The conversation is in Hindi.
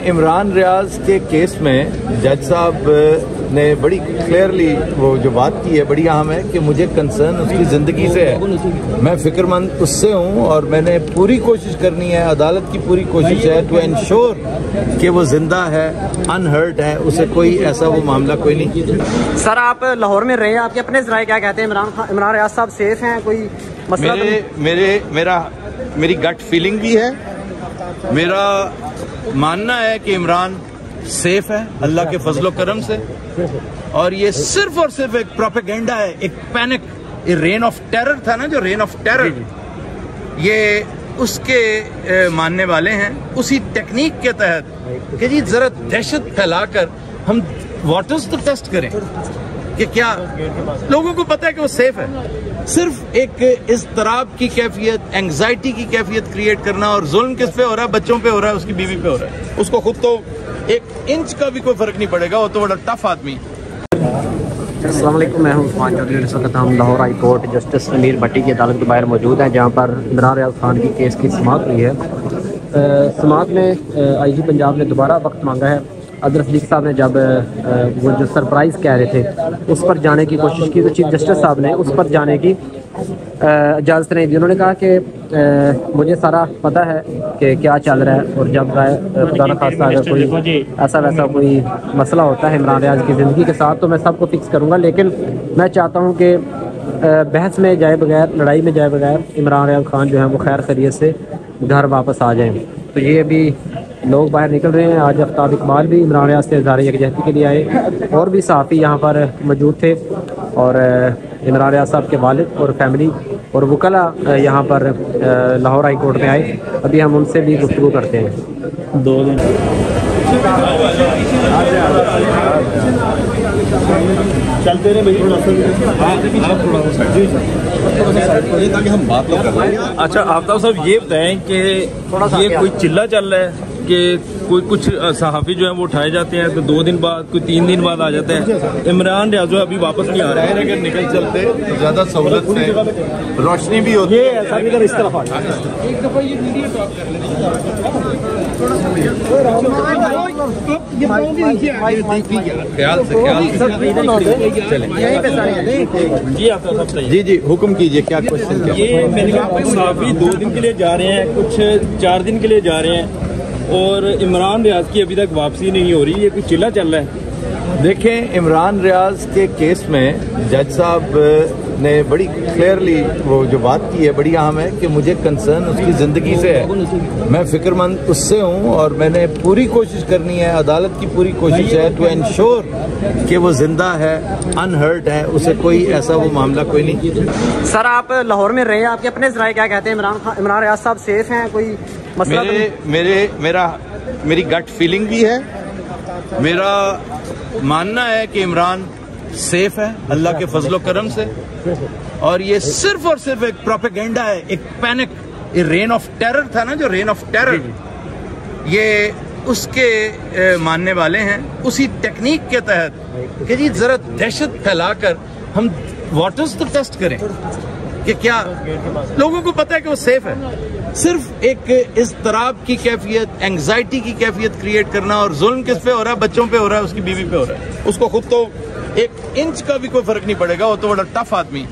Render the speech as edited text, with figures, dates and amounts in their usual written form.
इमरान रियाज के केस में जज साहब ने बड़ी क्लियरली वो जो बात की है बड़ी अहम है कि मुझे कंसर्न उसकी ज़िंदगी से है। मैं फिक्रमंद उससे हूँ और मैंने पूरी कोशिश करनी है, अदालत की पूरी कोशिश है टू एंश्योर कि वो जिंदा है, अनहर्ट है, उसे कोई ऐसा वो मामला कोई नहीं। सर आप लाहौर में रहे, आपके अपने ज़राए क्या कहते हैं? इमरान रियाज साहब सेफ हैं? कोई मसला? मेरी गट फीलिंग भी है, मेरा मानना है कि इमरान सेफ है अल्लाह के फजलो करम से, और ये सिर्फ और सिर्फ एक प्रोपेगेंडा है, एक पैनिक, ये रेन ऑफ टेरर था ना, जो रेन ऑफ टेरर, ये उसके मानने वाले हैं उसी टेक्निक के तहत कि जी जरा दहशत फैलाकर हम वाटर्स तो टेस्ट करें कि क्या लोगों को पता है कि वो सेफ है। सिर्फ एक इज़्तिराब की कैफियत, एंग्जाइटी की कैफियत क्रिएट करना, और जुल्म किस पे हो रहा है? बच्चों पे हो रहा है, उसकी बीवी पे हो रहा है। उसको खुद तो एक इंच का भी कोई फर्क नहीं पड़ेगा, वो तो बड़ा टफ आदमी। अस्सलाम वालेकुम, मैं हूं उस्मान चौधरी। इस वक्त हम लाहौर हाई कोर्ट जस्टिस अमीर भट्टी की अदालत के बाहर मौजूद हैं, जहां पर इमरान रियाज खान की केस की समाअत हुई है। समाअत में IG पंजाब ने दोबारा वक्त मांगा है। अदर रफीक साहब ने जब वो जो सरप्राइज़ कह रहे थे उस पर जाने की कोशिश की, तो चीफ जस्टिस साहब ने उस पर जाने की इजाज़त नहीं दी। उन्होंने कहा कि मुझे सारा पता है कि क्या चल रहा है, और जब खुदा न खास्ता अगर कोई ऐसा वैसा कोई मसला होता है इमरान रियाज की ज़िंदगी के साथ तो मैं सबको फिक्स करूँगा, लेकिन मैं चाहता हूँ कि बहस में जाए बगैर, लड़ाई में जाए बगैर इमरान रियाज खान जो है वो खैर खैरियत से घर वापस आ जाएँ। तो ये अभी लोग बाहर निकल रहे हैं। आज आफ्ताब इकबाल भी इमरान रियाज से इज़हार यकजहती के लिए आए, और भी सहाफ़ी यहाँ पर मौजूद थे, और इमरान रियाज साहब के वालिद और फैमिली और वकला यहाँ पर लाहौर हाई कोर्ट में आए। अभी हम उनसे भी गुफ्तगू करते हैं। 2 दिन चलते रहे ताकि हम बात कर रहे हैं। अच्छा आफ्ताब साहब ये बताएं कि ये कोई चिल्ला चल रहा है कि कोई कुछ सहाफ़ी जो है वो उठाए जाते हैं तो 2 दिन बाद, कोई 3 दिन बाद आ जाते हैं। इमरान रियाज अभी वापस नहीं आ रहा है, अगर निकल चलते तो ज़्यादा सहूलत से रोशनी भी होती है। इस तरफ जी हुक्म कीजिए, क्या क्वेश्चन? ये मैंने कहा कुछ सहाफ़ी 2 दिन के लिए जा रहे हैं, कुछ 4 दिन के लिए जा रहे हैं, और इमरान रियाज की अभी तक वापसी नहीं हो रही, ये कुछ चिल्ला चल रहा है। देखें, इमरान रियाज के केस में जज साहब ने बड़ी क्लियरली वो जो बात की है बड़ी अहम है कि मुझे कंसर्न उसकी ज़िंदगी से है। मैं फिक्रमंद उससे हूँ और मैंने पूरी कोशिश करनी है, अदालत की पूरी कोशिश है टू एंश्योर कि वो जिंदा है, अनहर्ट है, उसे कोई ऐसा वो मामला कोई नहीं। सर आप लाहौर में रहे, आपके अपने ज़राए क्या कहते हैं? इमरान रियाज साहब सेफ हैं? कोई मसला? मेरी गट फीलिंग भी है, मेरा मानना है कि इमरान सेफ है अल्लाह के फजलो करम से, और ये सिर्फ और सिर्फ एक प्रोपेगेंडा है, एक पैनिक, ये रेन ऑफ टेरर था ना, जो रेन ऑफ टेरर, ये उसके मानने वाले हैं उसी टेक्निक के तहत कि जी जरा दहशत फैलाकर हम वाटर्स तो टेस्ट करें कि क्या लोगों को पता है कि वो सेफ है। सिर्फ एक इज़्तिराब की कैफियत, एंग्जाइटी की कैफियत क्रिएट करना, और जुल्म किस पे हो रहा है? बच्चों पे हो रहा है, उसकी बीवी पे हो रहा है। उसको खुद तो एक इंच का भी कोई फर्क नहीं पड़ेगा, वो तो बड़ा टफ आदमी।